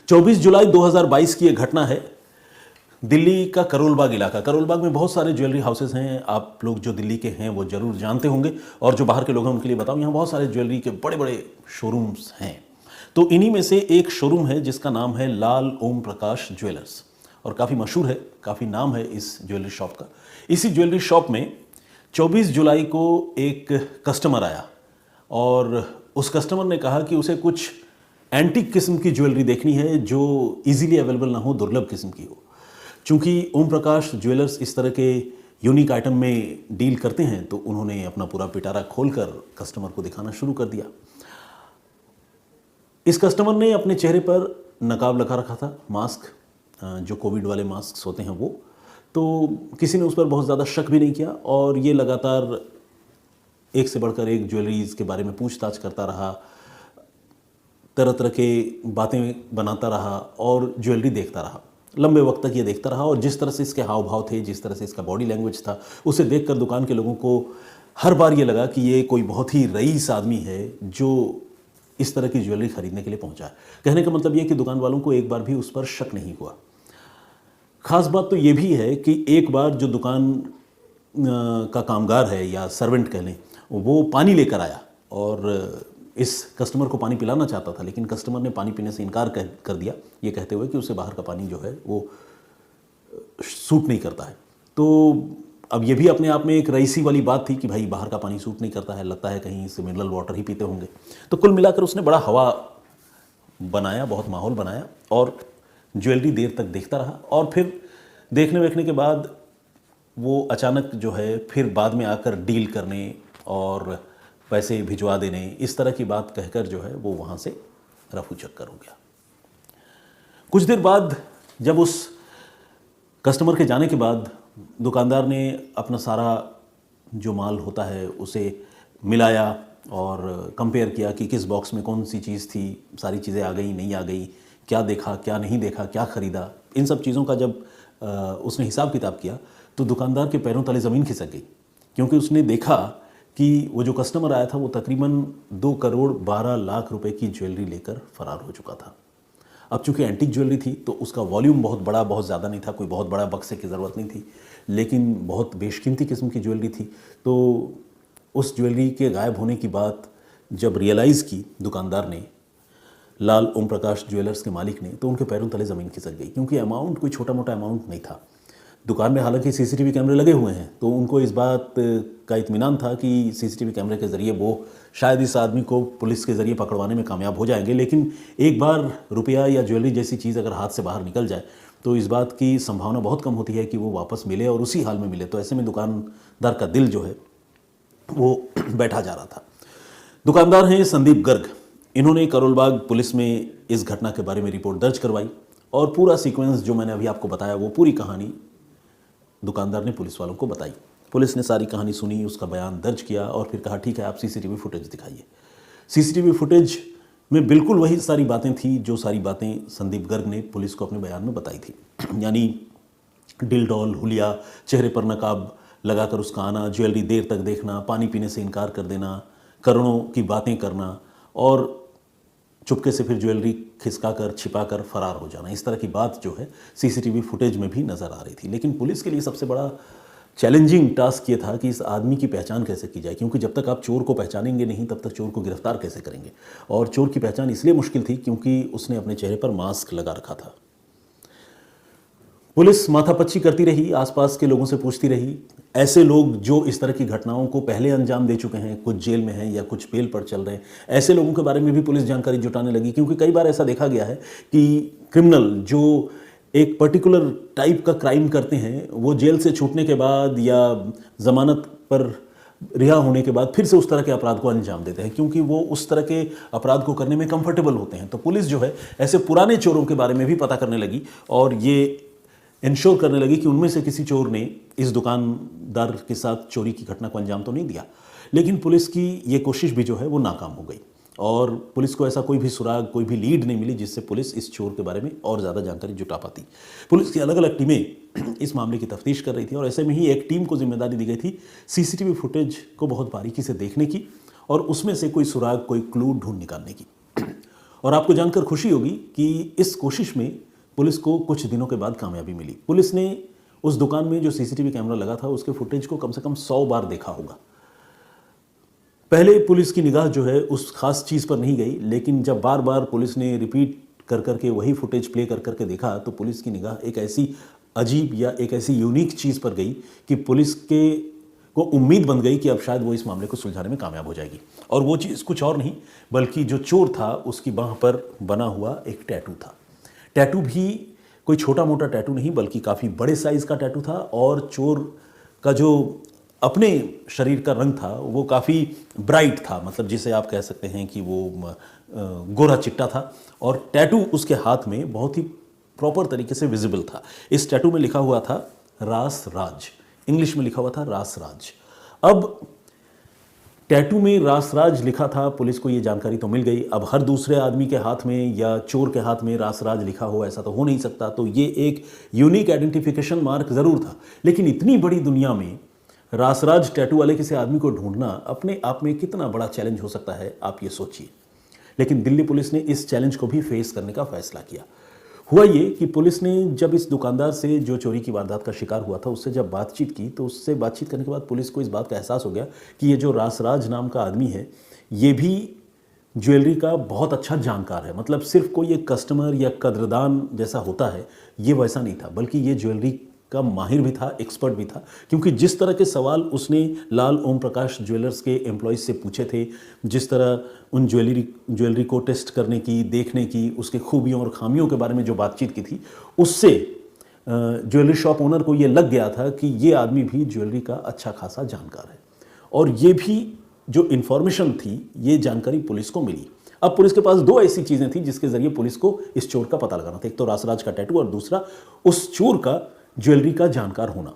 24 जुलाई 2022 की यह घटना है। दिल्ली का करोल बाग इलाका। करोल बाग में बहुत सारे ज्वेलरी हाउसेस हैं। आप लोग जो दिल्ली के हैं वो ज़रूर जानते होंगे, और जो बाहर के लोग हैं उनके लिए बताऊं, यहाँ बहुत सारे ज्वेलरी के बड़े बड़े शोरूम्स हैं। तो इन्हीं में से एक शोरूम है जिसका नाम है लाल ओम प्रकाश ज्वेलर्स, और काफ़ी मशहूर है, काफ़ी नाम है इस ज्वेलरी शॉप का। इसी ज्वेलरी शॉप में 24 जुलाई को एक कस्टमर आया, और उस कस्टमर ने कहा कि उसे कुछ एंटीक किस्म की ज्वेलरी देखनी है जो इजीली अवेलेबल ना हो, दुर्लभ किस्म की हो। चूंकि ओम प्रकाश ज्वेलर्स इस तरह के यूनिक आइटम में डील करते हैं, तो उन्होंने अपना पूरा पिटारा खोलकर कस्टमर को दिखाना शुरू कर दिया। इस कस्टमर ने अपने चेहरे पर नकाब लगा रखा था, मास्क, जो कोविड वाले मास्क होते हैं वो। तो किसी ने उस पर बहुत ज़्यादा शक भी नहीं किया, और ये लगातार एक से बढ़कर एक ज्वेलरीज के बारे में पूछताछ करता रहा, तरह तरह के बातें बनाता रहा और ज्वेलरी देखता रहा। लंबे वक्त तक ये देखता रहा, और जिस तरह से इसके हाव भाव थे, जिस तरह से इसका बॉडी लैंग्वेज था, उसे देखकर दुकान के लोगों को हर बार ये लगा कि ये कोई बहुत ही रईस आदमी है जो इस तरह की ज्वेलरी खरीदने के लिए पहुंचा है। कहने का मतलब ये कि दुकान वालों को एक बार भी उस पर शक नहीं हुआ। खास बात तो ये भी है कि एक बार जो दुकान का कामगार है या सर्वेंट कह लें, वो पानी लेकर आया और इस कस्टमर को पानी पिलाना चाहता था, लेकिन कस्टमर ने पानी पीने से इनकार कर दिया, ये कहते हुए कि उसे बाहर का पानी जो है वो सूट नहीं करता है। तो अब ये भी अपने आप में एक रईसी वाली बात थी कि भाई बाहर का पानी सूट नहीं करता है, लगता है कहीं से मिनरल वाटर ही पीते होंगे। तो कुल मिलाकर उसने बड़ा हवा बनाया, बहुत माहौल बनाया, और ज्वेलरी देर तक देखता रहा। और फिर देखने के बाद वो अचानक जो है फिर बाद में आकर डील करने और पैसे भिजवा देने, इस तरह की बात कहकर जो है वो वहाँ से रफू चक्कर हो गया। कुछ देर बाद जब उस कस्टमर के जाने के बाद दुकानदार ने अपना सारा जो माल होता है उसे मिलाया और कंपेयर किया कि किस बॉक्स में कौन सी चीज़ थी, सारी चीज़ें आ गई नहीं आ गई, क्या देखा क्या नहीं देखा, क्या ख़रीदा। इन सब चीज़ों का जब उसने हिसाब किताब किया तो दुकानदार के पैरों तले ज़मीन खिसक गई, क्योंकि उसने देखा कि वो जो कस्टमर आया था वो तकरीबन 2 करोड़ 12 लाख रुपए की ज्वेलरी लेकर फरार हो चुका था। अब चूंकि एंटीक ज्वेलरी थी तो उसका वॉल्यूम बहुत बड़ा, बहुत ज़्यादा नहीं था, कोई बहुत बड़ा बक्से की ज़रूरत नहीं थी, लेकिन बहुत बेशकीमती किस्म की ज्वेलरी थी। तो उस ज्वेलरी के गायब होने की बात जब रियलाइज़ की दुकानदार ने, लाल ओम प्रकाश ज्वेलर्स के मालिक ने, तो उनके पैरों तले ज़मीन खिसक गई, क्योंकि अमाउंट कोई छोटा मोटा अमाउंट नहीं था। दुकान में हालांकि सीसीटीवी कैमरे लगे हुए हैं, तो उनको इस बात का इत्मीनान था कि सीसीटीवी कैमरे के ज़रिए वो शायद इस आदमी को पुलिस के ज़रिए पकड़वाने में कामयाब हो जाएंगे। लेकिन एक बार रुपया या ज्वेलरी जैसी चीज़ अगर हाथ से बाहर निकल जाए तो इस बात की संभावना बहुत कम होती है कि वो वापस मिले और उसी हाल में मिले। तो ऐसे में दुकानदार का दिल जो है वो बैठा जा रहा था। दुकानदार हैं संदीप गर्ग। इन्होंने करोल बाग पुलिस में इस घटना के बारे में रिपोर्ट दर्ज करवाई, और पूरा सीक्वेंस जो मैंने अभी आपको बताया वो पूरी कहानी दुकानदार ने पुलिस वालों को बताई। पुलिस ने सारी कहानी सुनी, उसका बयान दर्ज किया और फिर कहा ठीक है आप सीसीटीवी फुटेज दिखाइए। सीसीटीवी फुटेज में बिल्कुल वही सारी बातें थी जो सारी बातें संदीप गर्ग ने पुलिस को अपने बयान में बताई थी, यानी डिल डॉल, हुलिया, चेहरे पर नकाब लगाकर उसका आना, ज्वेलरी देर तक देखना, पानी पीने से इनकार कर देना, करोड़ों की बातें करना और चुपके से फिर ज्वेलरी खिसकाकर छिपाकर फरार हो जाना। इस तरह की बात जो है सीसीटीवी फुटेज में भी नज़र आ रही थी। लेकिन पुलिस के लिए सबसे बड़ा चैलेंजिंग टास्क ये था कि इस आदमी की पहचान कैसे की जाए, क्योंकि जब तक आप चोर को पहचानेंगे नहीं तब तक चोर को गिरफ्तार कैसे करेंगे। और चोर की पहचान इसलिए मुश्किल थी क्योंकि उसने अपने चेहरे पर मास्क लगा रखा था। पुलिस माथापच्ची करती रही, आसपास के लोगों से पूछती रही। ऐसे लोग जो इस तरह की घटनाओं को पहले अंजाम दे चुके हैं, कुछ जेल में हैं या कुछ बेल पर चल रहे हैं, ऐसे लोगों के बारे में भी पुलिस जानकारी जुटाने लगी, क्योंकि कई बार ऐसा देखा गया है कि क्रिमिनल जो एक पर्टिकुलर टाइप का क्राइम करते हैं वो जेल से छूटने के बाद या जमानत पर रिहा होने के बाद फिर से उस तरह के अपराध को अंजाम देते हैं, क्योंकि वो उस तरह के अपराध को करने में कंफर्टेबल होते हैं। तो पुलिस जो है ऐसे पुराने चोरों के बारे में भी पता करने लगी और ये इंश्योर करने लगी कि उनमें से किसी चोर ने इस दुकानदार के साथ चोरी की घटना को अंजाम तो नहीं दिया। लेकिन पुलिस की ये कोशिश भी जो है वो नाकाम हो गई और पुलिस को ऐसा कोई भी सुराग, कोई भी लीड नहीं मिली जिससे पुलिस इस चोर के बारे में और ज़्यादा जानकारी जुटा पाती। पुलिस की अलग अलग टीमें इस मामले की तफ्तीश कर रही थी और ऐसे में ही एक टीम को जिम्मेदारी दी गई थी सीसीटीवी फुटेज को बहुत बारीकी से देखने की और उसमें से कोई सुराग, कोई क्लू ढूंढ निकालने की। और आपको जानकर खुशी होगी कि इस कोशिश में पुलिस को कुछ दिनों के बाद कामयाबी मिली। पुलिस ने उस दुकान में जो सीसीटीवी कैमरा लगा था उसके फुटेज को कम से कम 100 बार देखा होगा। पहले पुलिस की निगाह जो है उस खास चीज़ पर नहीं गई, लेकिन जब बार बार पुलिस ने रिपीट कर करके वही फुटेज प्ले कर करके देखा तो पुलिस की निगाह एक ऐसी अजीब या एक ऐसी यूनिक चीज़ पर गई कि पुलिस को उम्मीद बन गई कि अब शायद वो इस मामले को सुलझाने में कामयाब हो जाएगी। और वो चीज़ कुछ और नहीं बल्कि जो चोर था उसकी बाह पर बना हुआ एक टैटू था। टैटू भी कोई छोटा मोटा टैटू नहीं बल्कि काफ़ी बड़े साइज़ का टैटू था, और चोर का जो अपने शरीर का रंग था वो काफ़ी ब्राइट था, मतलब जिसे आप कह सकते हैं कि वो गोरा चिट्टा था, और टैटू उसके हाथ में बहुत ही प्रॉपर तरीके से विजिबल था। इस टैटू में लिखा हुआ था रास राज, इंग्लिश में लिखा हुआ था रास राज। अब टैटू में रास राज लिखा था, पुलिस को ये जानकारी तो मिल गई। अब हर दूसरे आदमी के हाथ में या चोर के हाथ में रास राज लिखा हो ऐसा तो हो नहीं सकता, तो ये एक यूनिक आइडेंटिफिकेशन मार्क ज़रूर था। लेकिन इतनी बड़ी दुनिया में रासराज टैटू वाले किसी आदमी को ढूंढना अपने आप में कितना बड़ा चैलेंज हो सकता है, आप ये सोचिए। लेकिन दिल्ली पुलिस ने इस चैलेंज को भी फेस करने का फैसला किया। हुआ ये कि पुलिस ने जब इस दुकानदार से जो चोरी की वारदात का शिकार हुआ था उससे जब बातचीत की तो उससे बातचीत करने के बाद पुलिस को इस बात का एहसास हो गया कि ये जो रासराज नाम का आदमी है ये भी ज्वेलरी का बहुत अच्छा जानकार है। मतलब सिर्फ कोई एक कस्टमर या कद्रदान जैसा होता है ये वैसा नहीं था, बल्कि ये ज्वेलरी का माहिर भी था, एक्सपर्ट भी था। क्योंकि जिस तरह के सवाल उसने लाल ओम प्रकाश ज्वेलर्स के एम्प्लॉयज़ से पूछे थे, जिस तरह उन ज्वेलरी को टेस्ट करने की, देखने की, उसके खूबियों और खामियों के बारे में जो बातचीत की थी, उससे ज्वेलरी शॉप ओनर को ये लग गया था कि ये आदमी भी ज्वेलरी का अच्छा खासा जानकार है। और ये भी जो इन्फॉर्मेशन थी ये जानकारी पुलिस को मिली। अब पुलिस के पास दो ऐसी चीज़ें थी जिसके ज़रिए पुलिस को इस चोर का पता लगाना था। एक तो रासराज का टैटू और दूसरा उस चोर का ज्वेलरी का जानकार होना।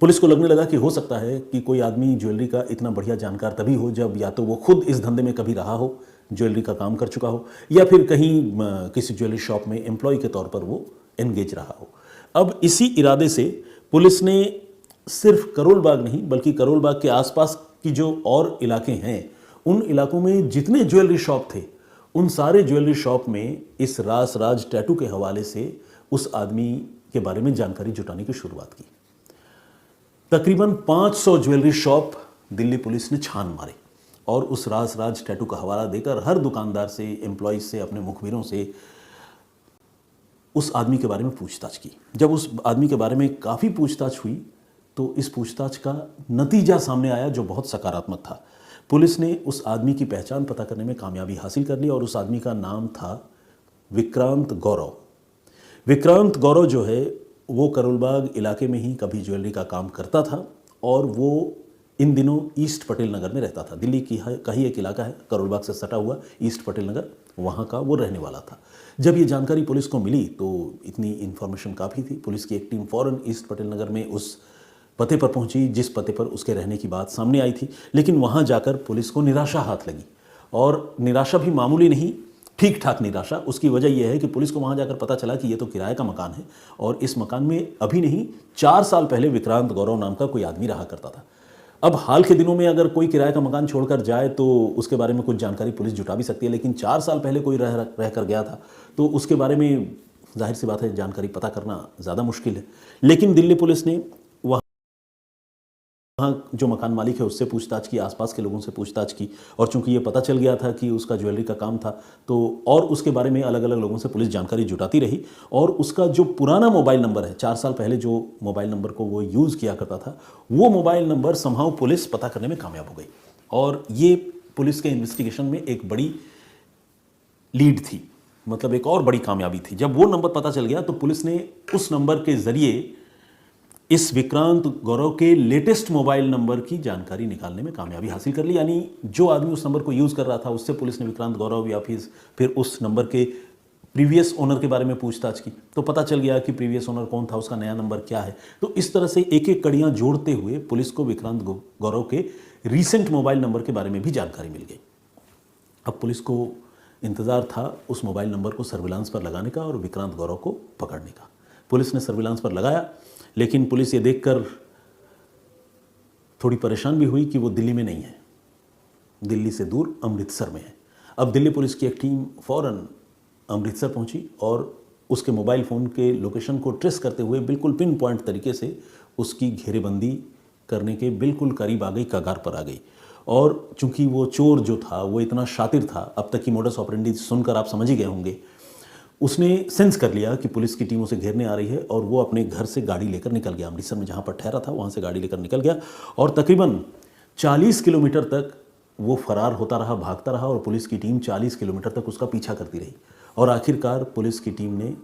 पुलिस को लगने लगा कि हो सकता है कि कोई आदमी ज्वेलरी का इतना बढ़िया जानकार तभी हो जब या तो वो खुद इस धंधे में कभी रहा हो, ज्वेलरी का काम कर चुका हो, या फिर कहीं किसी ज्वेलरी शॉप में एम्प्लॉय के तौर पर वो एंगेज रहा हो। अब इसी इरादे से पुलिस ने सिर्फ करोल बाग नहीं बल्कि करोल बाग के आसपास की जो और इलाके हैं उन इलाकों में जितने ज्वेलरी शॉप थे उन सारे ज्वेलरी शॉप में इस रासराज टैटू के हवाले से उस आदमी के बारे में जानकारी जुटाने की शुरुआत की। तकरीबन 500 ज्वेलरी शॉप दिल्ली पुलिस ने छान मारे और उस रासराज टैटू का हवाला देकर हर दुकानदार से, एम्प्लॉयज से, अपने मुखबिरों से उस आदमी के बारे में पूछताछ की। जब उस आदमी के बारे में काफ़ी पूछताछ हुई तो इस पूछताछ का नतीजा सामने आया जो बहुत सकारात्मक था। पुलिस ने उस आदमी की पहचान पता करने में कामयाबी हासिल कर ली और उस आदमी का नाम था विक्रांत गौरव। विक्रांत गौरव जो है वो करोलबाग इलाके में ही कभी ज्वेलरी का काम करता था और वो इन दिनों ईस्ट पटेल नगर में रहता था। दिल्ली का ही एक इलाका है करोलबाग से सटा हुआ ईस्ट पटेल नगर, वहाँ का वो रहने वाला था। जब ये जानकारी पुलिस को मिली तो इतनी इन्फॉर्मेशन काफ़ी थी। पुलिस की एक टीम फ़ौरन ईस्ट पटेल नगर में उस पते पर पहुंची जिस पते पर उसके रहने की बात सामने आई थी। लेकिन वहाँ जाकर पुलिस को निराशा हाथ लगी, और निराशा भी मामूली नहीं, ठीक ठाक निराशा। उसकी वजह यह है कि पुलिस को वहाँ जाकर पता चला कि ये तो किराए का मकान है और इस मकान में अभी नहीं 4 साल पहले विक्रांत गौरव नाम का कोई आदमी रहा करता था। अब हाल के दिनों में अगर कोई किराए का मकान छोड़कर जाए तो उसके बारे में कुछ जानकारी पुलिस जुटा भी सकती है, लेकिन 4 साल पहले कोई रह कर गया था तो उसके बारे में जाहिर सी बात है जानकारी पता करना ज़्यादा मुश्किल है। लेकिन दिल्ली पुलिस ने वहाँ जो मकान मालिक है उससे पूछताछ की, आसपास के लोगों से पूछताछ की, और चूंकि ये पता चल गया था कि उसका ज्वेलरी का काम था तो और उसके बारे में अलग अलग लोगों से पुलिस जानकारी जुटाती रही। और उसका जो पुराना मोबाइल नंबर है, 4 साल पहले जो मोबाइल नंबर को वो यूज़ किया करता था, वो मोबाइल नंबर समहाउ पुलिस पता करने में कामयाब हो गई। और ये पुलिस के इन्वेस्टिगेशन में एक बड़ी लीड थी, मतलब एक और बड़ी कामयाबी थी। जब वो नंबर पता चल गया तो पुलिस ने उस नंबर के ज़रिए इस विक्रांत गौरव के लेटेस्ट मोबाइल नंबर की जानकारी निकालने में कामयाबी हासिल कर ली। यानी जो आदमी उस नंबर को यूज़ कर रहा था उससे पुलिस ने विक्रांत गौरव या फिर उस नंबर के प्रीवियस ओनर के बारे में पूछताछ की तो पता चल गया कि प्रीवियस ओनर कौन था, उसका नया नंबर क्या है। तो इस तरह से एक एक कड़ियाँ जोड़ते हुए पुलिस को विक्रांत गौरव के रीसेंट मोबाइल नंबर के बारे में भी जानकारी मिल गई। अब पुलिस को इंतज़ार था उस मोबाइल नंबर को सर्विलांस पर लगाने का और विक्रांत गौरव को पकड़ने का। पुलिस ने सर्विलांस पर लगाया, लेकिन पुलिस ये देखकर थोड़ी परेशान भी हुई कि वो दिल्ली में नहीं है, दिल्ली से दूर अमृतसर में है। अब दिल्ली पुलिस की एक टीम फ़ौरन अमृतसर पहुंची और उसके मोबाइल फ़ोन के लोकेशन को ट्रेस करते हुए बिल्कुल पिन पॉइंट तरीके से उसकी घेरेबंदी करने के बिल्कुल करीब आ गई, कगार पर आ गई। और चूंकि वो चोर जो था वो इतना शातिर था, अब तक की मोडस ऑपरेंडी सुनकर आप समझ ही गए होंगे, उसने सेंस कर लिया कि पुलिस की टीम उसे घेरने आ रही है और वो अपने घर से गाड़ी लेकर निकल गया। अमृतसर में जहाँ पर ठहरा था वहाँ से गाड़ी लेकर निकल गया और तकरीबन 40 किलोमीटर तक वो फरार होता रहा, भागता रहा और पुलिस की टीम 40 किलोमीटर तक उसका पीछा करती रही। और आखिरकार पुलिस की टीम ने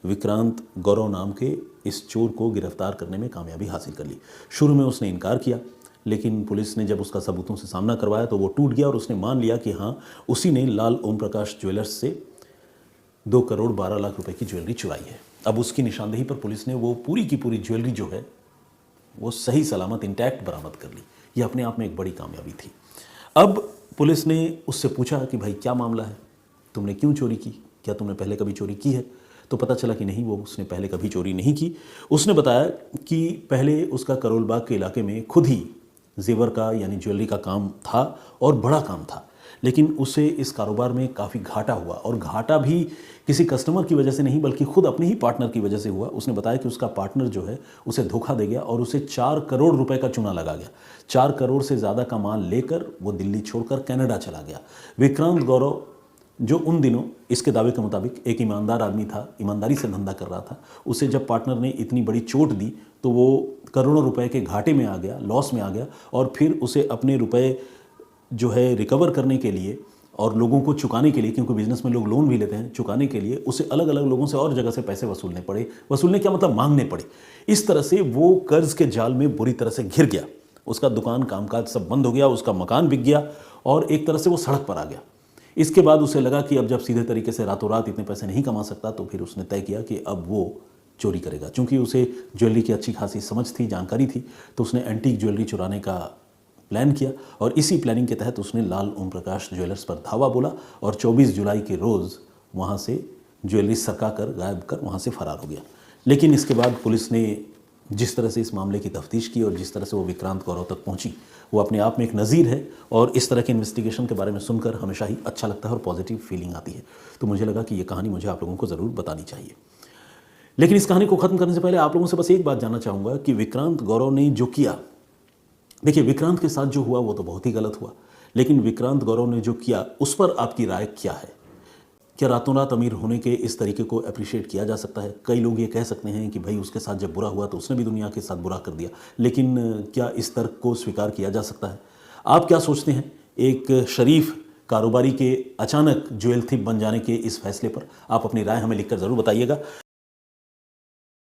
विक्रांत गौरव नाम के इस चोर को गिरफ्तार करने में कामयाबी हासिल कर ली। शुरू में उसने इनकार किया, लेकिन पुलिस ने जब उसका सबूतों से सामना करवाया तो वो टूट गया और उसने मान लिया कि हाँ, उसी ने लाल ओम प्रकाश ज्वेलर्स से 2 करोड़ 12 लाख रुपए की ज्वेलरी चुराई है। अब उसकी निशानदेही पर पुलिस ने वो पूरी की पूरी ज्वेलरी जो है वो सही सलामत इंटैक्ट बरामद कर ली। ये अपने आप में एक बड़ी कामयाबी थी। अब पुलिस ने उससे पूछा कि भाई क्या मामला है, तुमने क्यों चोरी की, क्या तुमने पहले कभी चोरी की है? तो पता चला कि नहीं, वो उसने पहले कभी चोरी नहीं की। उसने बताया कि पहले उसका करोल बाग के इलाके में खुद ही जेवर का यानी ज्वेलरी का काम था और बड़ा काम था, लेकिन उसे इस कारोबार में काफ़ी घाटा हुआ और घाटा भी किसी कस्टमर की वजह से नहीं बल्कि खुद अपने ही पार्टनर की वजह से हुआ। उसने बताया कि उसका पार्टनर जो है उसे धोखा दे गया और उसे 4 करोड़ रुपए का चूना लगा गया। 4 करोड़ से ज़्यादा का माल लेकर वो दिल्ली छोड़कर कनाडा चला गया। विक्रांत गौरव जो उन दिनों इसके दावे के मुताबिक एक ईमानदार आदमी था, ईमानदारी से धंधा कर रहा था, उसे जब पार्टनर ने इतनी बड़ी चोट दी तो वो करोड़ों रुपए के घाटे में आ गया, लॉस में आ गया और फिर उसे अपने रुपए जो है रिकवर करने के लिए और लोगों को चुकाने के लिए, क्योंकि बिजनेस में लोग लोन भी लेते हैं, चुकाने के लिए उसे अलग अलग लोगों से और जगह से पैसे वसूलने पड़े। वसूलने क्या मतलब, मांगने पड़े। इस तरह से वो कर्ज के जाल में बुरी तरह से घिर गया। उसका दुकान कामकाज सब बंद हो गया, उसका मकान बिक गया और एक तरह से वो सड़क पर आ गया। इसके बाद उसे लगा कि अब जब सीधे तरीके से रातों रात इतने पैसे नहीं कमा सकता तो फिर उसने तय किया कि अब वो चोरी करेगा। चूंकि उसे ज्वेलरी की अच्छी खासी समझ थी, जानकारी थी, तो उसने एंटीक ज्वेलरी चुराने का प्लान किया और इसी प्लानिंग के तहत उसने लाल ओम प्रकाश ज्वेलर्स पर धावा बोला और 24 जुलाई के रोज़ वहाँ से ज्वेलरी सरका कर गायब कर वहाँ से फरार हो गया। लेकिन इसके बाद पुलिस ने जिस तरह से इस मामले की तफ्तीश की और जिस तरह से वो विक्रांत गौरव तक पहुंची, वो अपने आप में एक नज़ीर है और इस तरह के इन्वेस्टिगेशन के बारे में सुनकर हमेशा ही अच्छा लगता है और पॉजिटिव फीलिंग आती है। तो मुझे लगा कि ये कहानी मुझे आप लोगों को ज़रूर बतानी चाहिए। लेकिन इस कहानी को ख़त्म करने से पहले आप लोगों से बस एक बात जानना चाहूँगा कि विक्रांत गौरव ने जो किया, देखिए विक्रांत के साथ जो हुआ वो तो बहुत ही गलत हुआ, लेकिन विक्रांत गौरव ने जो किया उस पर आपकी राय क्या है? क्या रातों रात अमीर होने के इस तरीके को अप्रिशिएट किया जा सकता है? कई लोग ये कह सकते हैं कि भाई उसके साथ जब बुरा हुआ तो उसने भी दुनिया के साथ बुरा कर दिया, लेकिन क्या इस तर्क को स्वीकार किया जा सकता है? आप क्या सोचते हैं एक शरीफ कारोबारी के अचानक ज्वेल थीप बन जाने के इस फैसले पर? आप अपनी राय हमें लिखकर ज़रूर बताइएगा।